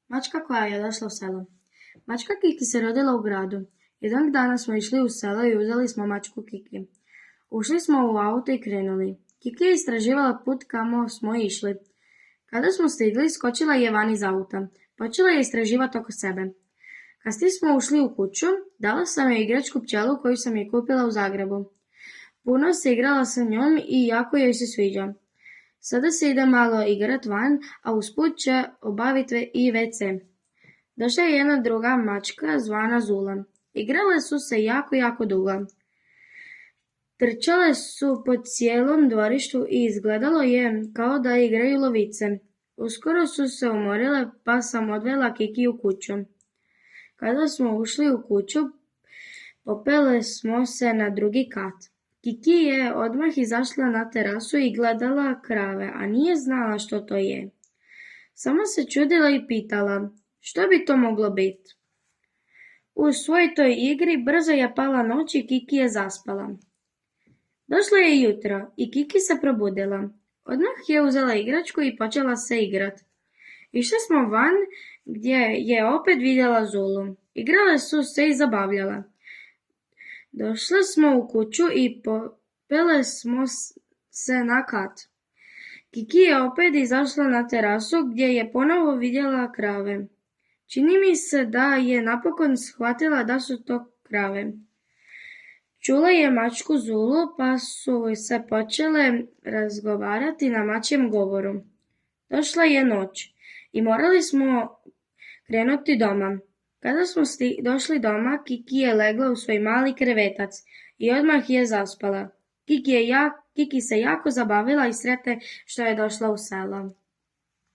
Mačka koja je došla u selo. Mačka Kiki se rodila u gradu. Jednog dana smo išli u selo i uzeli smo mačku Kiki. Ušli smo u auto i krenuli. Kiki je istraživala put kamo smo išli. Kada smo stigli, skočila je van iz auta. Počela je istraživati oko sebe. Kasnije smo ušli u kuću, dala sam joj igračku pčelu koju sam je kupila u Zagrebu. Puno se igrala sa njom i jako joj se sviđa. Sada se ide malo igrat van, a usput će obaviti i WC. Došla je jedna druga mačka zvana Zula. Igrale su se jako dugo. Trčale su po cijelom dvorištu i izgledalo je kao da igraju lovice. Uskoro su se umorile pa sam odvela Kiki u kuću. Kada smo ušli u kuću, popele smo se na drugi kat. Kiki je odmah izašla na terasu i gledala krave, a nije znala što to je. Samo se čudila i pitala, što bi to moglo biti? U svoj toj igri brzo je pala noć i Kiki je zaspala. Došlo je jutro i Kiki se probudila. Odmah je uzela igračku i počela se igrat. Išli smo van gdje je opet vidjela Zulu. Igrale su se i zabavljala. Došli smo u kuću i popele smo se na kat. Kiki je opet izašla na terasu gdje je ponovo vidjela krave. Čini mi se da je napokon shvatila da su to krave. Čula je mačku Zulu pa su se počele razgovarati na mačjem govoru. Došla je noć i morali smo krenuti doma. Kada smo došli doma, Kiki je legla u svoj mali krevetac i odmah je zaspala. Kiki se jako zabavila i sretna što je došla u selo.